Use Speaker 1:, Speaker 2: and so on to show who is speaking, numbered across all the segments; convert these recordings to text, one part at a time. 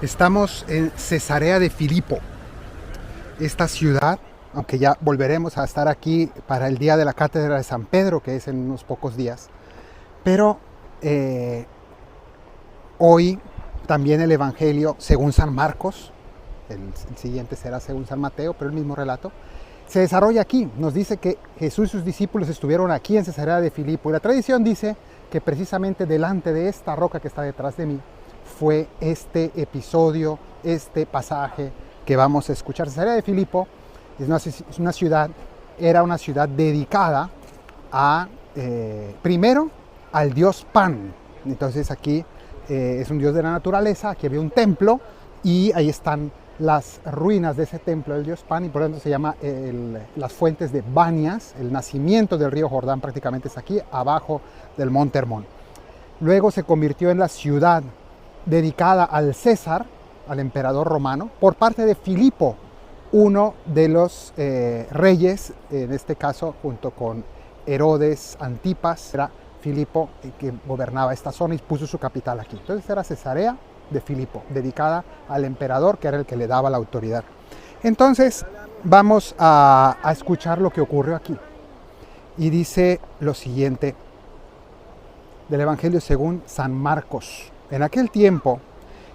Speaker 1: Estamos en Cesarea de Filipo, esta ciudad, aunque ya volveremos a estar aquí para el día de la Cátedra de San Pedro, que es en unos pocos días. Pero hoy también el Evangelio según San Marcos, el siguiente será según San Mateo, pero el mismo relato, se desarrolla aquí. Nos dice que Jesús y sus discípulos estuvieron aquí en Cesarea de Filipo. Y la tradición dice que precisamente delante de esta roca que está detrás de mí fue este episodio, este pasaje que vamos a escuchar. Cesarea de Filipo es una ciudad, era una ciudad dedicada a, primero, al dios Pan. Entonces aquí es un dios de la naturaleza, aquí había un templo y ahí están las ruinas de ese templo del dios Pan, y por lo tanto se llama las fuentes de Banias. El nacimiento del río Jordán prácticamente es aquí, abajo del monte Hermón. Luego se convirtió en la ciudad dedicada al César, al emperador romano, por parte de Filipo, uno de los reyes, en este caso junto con Herodes Antipas, era Filipo que gobernaba esta zona y puso su capital aquí. Entonces era Cesarea de Filipo, dedicada al emperador, que era el que le daba la autoridad. Entonces vamos a escuchar lo que ocurrió aquí. Y dice lo siguiente del Evangelio según San Marcos. En aquel tiempo,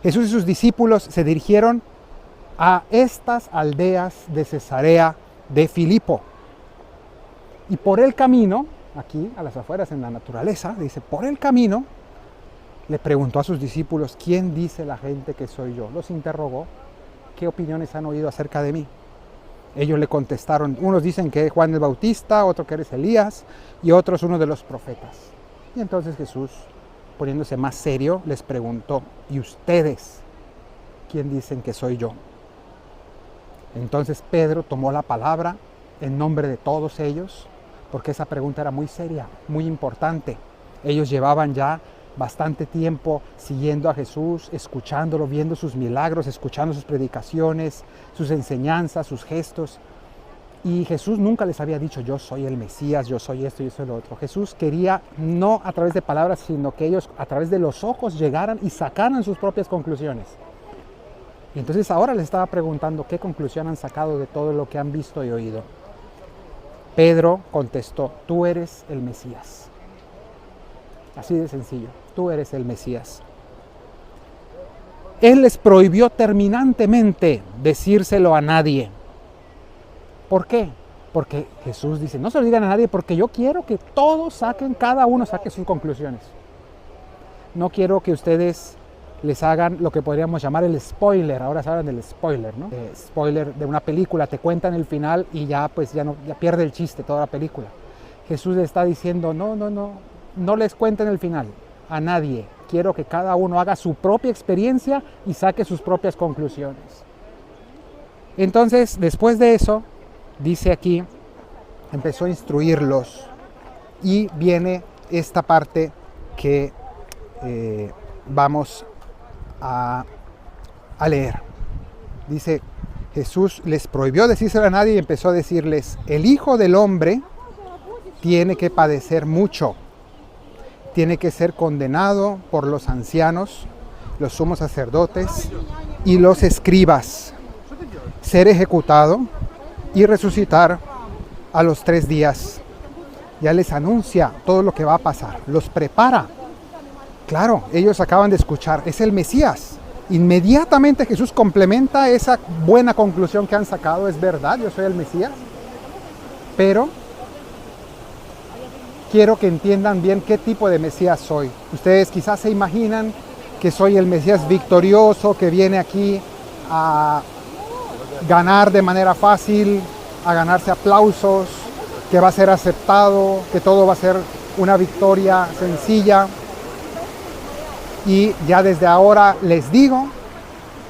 Speaker 1: Jesús y sus discípulos se dirigieron a estas aldeas de Cesarea de Filipo. Y por el camino, aquí a las afueras en la naturaleza, dice, por el camino, le preguntó a sus discípulos, ¿quién dice la gente que soy yo? Los interrogó, ¿qué opiniones han oído acerca de mí? Ellos le contestaron, unos dicen que es Juan el Bautista, otro que eres Elías, y otros uno de los profetas. Y entonces Jesús, poniéndose más serio, les preguntó, ¿y ustedes quién dicen que soy yo? Entonces Pedro tomó la palabra en nombre de todos ellos, porque esa pregunta era muy seria, muy importante. Ellos llevaban ya bastante tiempo siguiendo a Jesús, escuchándolo, viendo sus milagros, escuchando sus predicaciones, sus enseñanzas, sus gestos. Y Jesús nunca les había dicho, yo soy el Mesías, yo soy esto, yo soy lo otro. Jesús quería, no a través de palabras, sino que ellos a través de los ojos llegaran y sacaran sus propias conclusiones. Y entonces ahora les estaba preguntando qué conclusión han sacado de todo lo que han visto y oído. Pedro contestó, tú eres el Mesías. Así de sencillo, tú eres el Mesías. Él les prohibió terminantemente decírselo a nadie. ¿Por qué? Porque Jesús dice, no se lo digan a nadie porque yo quiero que todos cada uno saque sus conclusiones. No quiero que ustedes les hagan lo que podríamos llamar el spoiler. Ahora se hablan del spoiler, ¿no? Spoiler de una película, te cuentan el final y ya pierde el chiste toda la película. Jesús le está diciendo, no les cuenten el final a nadie. Quiero que cada uno haga su propia experiencia y saque sus propias conclusiones. Entonces, después de eso, dice aquí, empezó a instruirlos y viene esta parte que vamos a leer. Dice, Jesús les prohibió decírselo a nadie y empezó a decirles, el Hijo del Hombre tiene que padecer mucho, tiene que ser condenado por los ancianos, los sumos sacerdotes y los escribas, ser ejecutado y resucitar a los 3 días. Ya les anuncia todo lo que va a pasar, los prepara. Claro, ellos acaban de escuchar, es el Mesías. Inmediatamente Jesús complementa esa buena conclusión que han sacado, es verdad, yo soy el Mesías, pero quiero que entiendan bien qué tipo de Mesías soy. Ustedes quizás se imaginan que soy el Mesías victorioso, que viene aquí a ganar de manera fácil, a ganarse aplausos, que va a ser aceptado, que todo va a ser una victoria sencilla. Y ya desde ahora les digo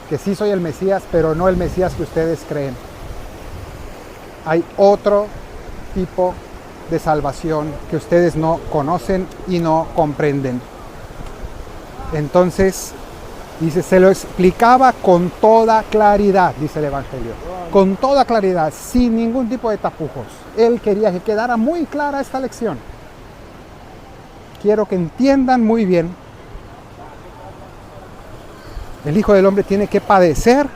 Speaker 1: que sí soy el Mesías, pero no el Mesías que ustedes creen. Hay otro tipo de salvación que ustedes no conocen y no comprenden. Entonces, dice, se lo explicaba con toda claridad, dice el Evangelio, con toda claridad, sin ningún tipo de tapujos. Él quería que quedara muy clara esta lección. Quiero que entiendan muy bien El Hijo del Hombre tiene que padecer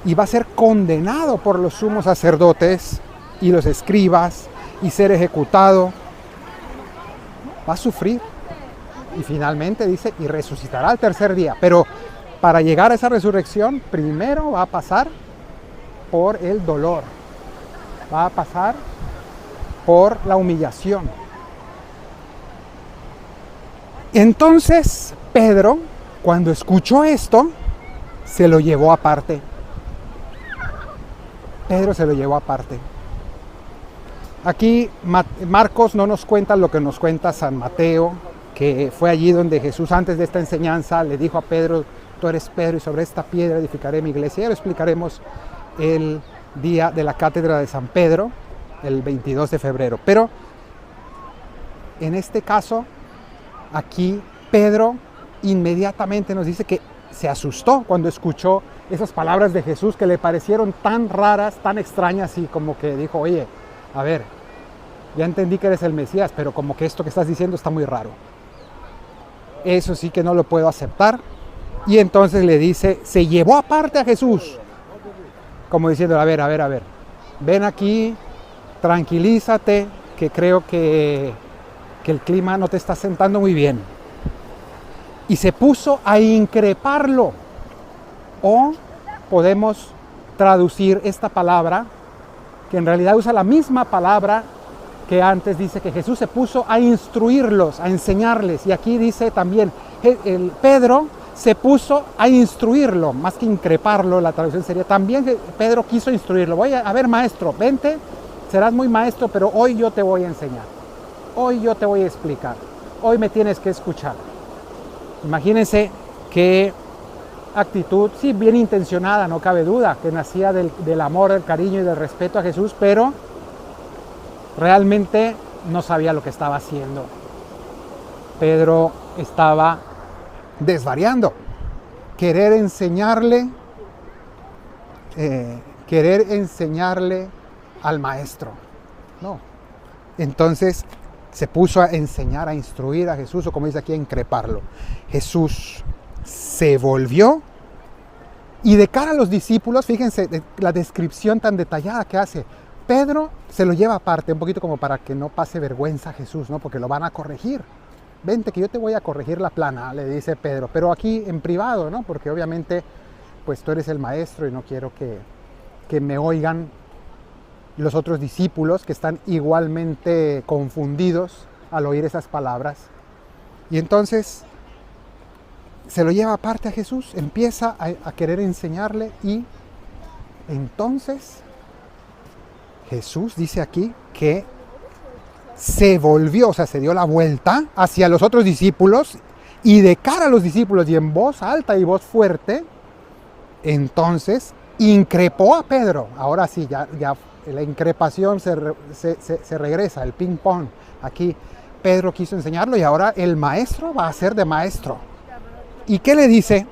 Speaker 1: y va a ser condenado por los sumos sacerdotes y los escribas y ser ejecutado. Va a sufrir y finalmente dice, y resucitará al tercer día. Pero para llegar a esa resurrección, primero va a pasar por el dolor, va a pasar por la humillación. Entonces Pedro, cuando escuchó esto, se lo llevó aparte. Pedro se lo llevó aparte. Aquí Marcos no nos cuenta lo que nos cuenta San Mateo, que fue allí donde Jesús antes de esta enseñanza le dijo a Pedro, tú eres Pedro y sobre esta piedra edificaré mi iglesia. Ya lo explicaremos el día de la cátedra de San Pedro, el 22 de febrero. Pero en este caso, aquí Pedro inmediatamente nos dice que se asustó cuando escuchó esas palabras de Jesús que le parecieron tan raras, tan extrañas, y como que dijo, oye, a ver, ya entendí que eres el Mesías, pero como que esto que estás diciendo está muy raro. Eso sí que no lo puedo aceptar. Y entonces le dice, se llevó aparte a Jesús, como diciendo, a ver, ven aquí, tranquilízate, que creo que el clima no te está sentando muy bien. Y se puso a increparlo. O podemos traducir esta palabra, que en realidad usa la misma palabra que antes, dice que Jesús se puso a instruirlos, a enseñarles. Y aquí dice también, el Pedro se puso a instruirlo, más que increparlo, la traducción sería, también Pedro quiso instruirlo. A ver, maestro, vente, serás muy maestro, pero hoy yo te voy a enseñar. Hoy yo te voy a explicar. Hoy me tienes que escuchar. Imagínense qué actitud, sí, bien intencionada, no cabe duda, que nacía del amor, del cariño y del respeto a Jesús, pero realmente no sabía lo que estaba haciendo. Pedro estaba desvariando. Querer enseñarle al maestro. No. Entonces se puso a enseñar, a instruir a Jesús, o como dice aquí, a increparlo. Jesús se volvió y de cara a los discípulos, fíjense la descripción tan detallada que hace. Pedro se lo lleva aparte, un poquito como para que no pase vergüenza a Jesús, ¿no? Porque lo van a corregir. Vente que yo te voy a corregir la plana, le dice Pedro, pero aquí en privado, ¿no? Porque obviamente pues tú eres el maestro y no quiero que me oigan los otros discípulos que están igualmente confundidos al oír esas palabras. Y entonces se lo lleva aparte a Jesús, empieza a querer enseñarle, y entonces Jesús dice aquí que se volvió, o sea, se dio la vuelta hacia los otros discípulos, y de cara a los discípulos y en voz alta y voz fuerte, entonces increpó a Pedro. Ahora sí, ya la increpación se regresa, el ping pong. Aquí Pedro quiso enseñarlo y ahora el maestro va a ser de maestro. ¿Y qué le dice?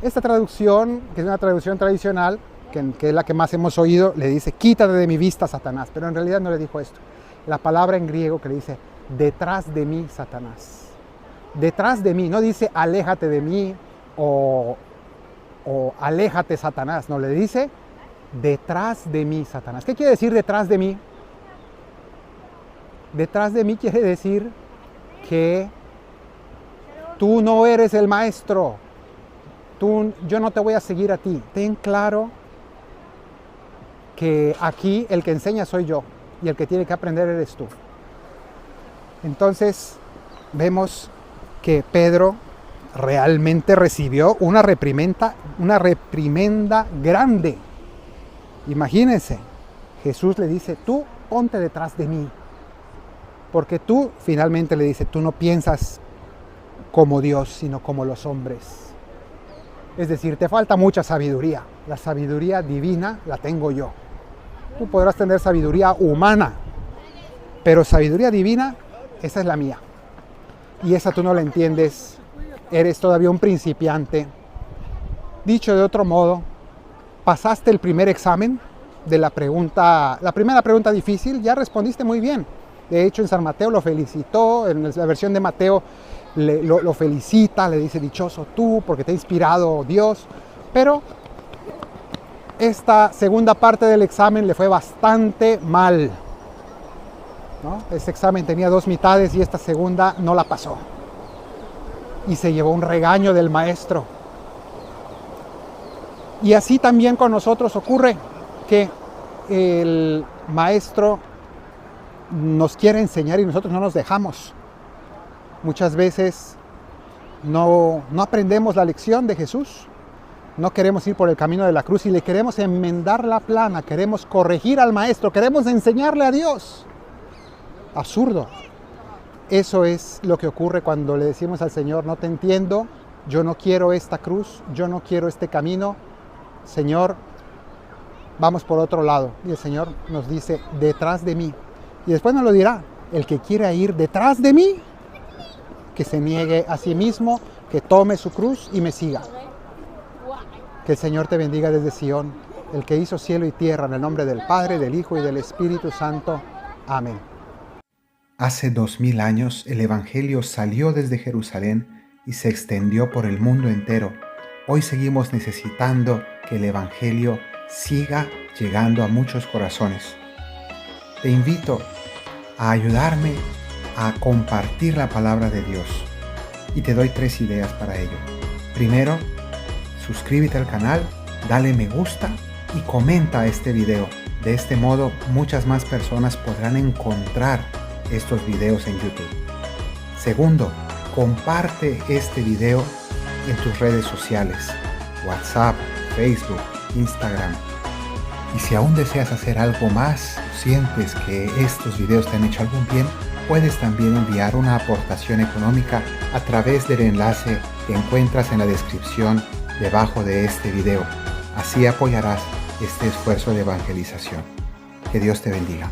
Speaker 1: Esta traducción, que es una traducción tradicional, que es la que más hemos oído, le dice, quítate de mi vista, Satanás. Pero en realidad no le dijo esto. La palabra en griego que le dice, detrás de mí, Satanás. Detrás de mí, no dice aléjate de mí o aléjate, Satanás. No, le dice detrás de mí, Satanás. ¿Qué quiere decir detrás de mí? Detrás de mí quiere decir que tú no eres el maestro. Yo no te voy a seguir a ti. Ten claro que aquí el que enseña soy yo y el que tiene que aprender eres tú. Entonces vemos que Pedro realmente recibió una reprimenda grande. Imagínense, Jesús le dice, tú ponte detrás de mí, porque tú, finalmente le dice, tú no piensas como Dios, sino como los hombres. Es decir, te falta mucha sabiduría. La sabiduría divina la tengo yo. Tú podrás tener sabiduría humana, pero sabiduría divina, esa es la mía. Y esa tú no la entiendes, eres todavía un principiante. Dicho de otro modo, pasaste el primer examen de la primera pregunta difícil, ya respondiste muy bien. De hecho, en San Mateo lo felicitó, en la versión de Mateo lo felicita, le dice dichoso tú porque te ha inspirado Dios. Pero esta segunda parte del examen le fue bastante mal, ¿no? Este examen tenía 2 mitades y esta segunda no la pasó. Y se llevó un regaño del maestro. Y así también con nosotros ocurre que el maestro nos quiere enseñar y nosotros no nos dejamos. Muchas veces no aprendemos la lección de Jesús. No queremos ir por el camino de la cruz y le queremos enmendar la plana, queremos corregir al maestro, queremos enseñarle a Dios. Absurdo. Eso es lo que ocurre cuando le decimos al Señor, no te entiendo, yo no quiero esta cruz, yo no quiero este camino, Señor, vamos por otro lado. Y el Señor nos dice, detrás de mí. Y después nos lo dirá, el que quiera ir detrás de mí, que se niegue a sí mismo, que tome su cruz y me siga. Que el Señor te bendiga desde Sion, el que hizo cielo y tierra, en el nombre del Padre, del Hijo y del Espíritu Santo. Amén.
Speaker 2: Hace 2000 años el Evangelio salió desde Jerusalén y se extendió por el mundo entero. Hoy seguimos necesitando que el Evangelio siga llegando a muchos corazones. Te invito a ayudarme a compartir la palabra de Dios y te doy 3 ideas para ello. Primero, suscríbete al canal, dale me gusta y comenta este video. De este modo, muchas más personas podrán encontrar estos videos en YouTube. Segundo, comparte este video en tus redes sociales, WhatsApp, Facebook, Instagram. Y si aún deseas hacer algo más, sientes que estos videos te han hecho algún bien, puedes también enviar una aportación económica a través del enlace que encuentras en la descripción debajo de este video. Así apoyarás este esfuerzo de evangelización. Que Dios te bendiga.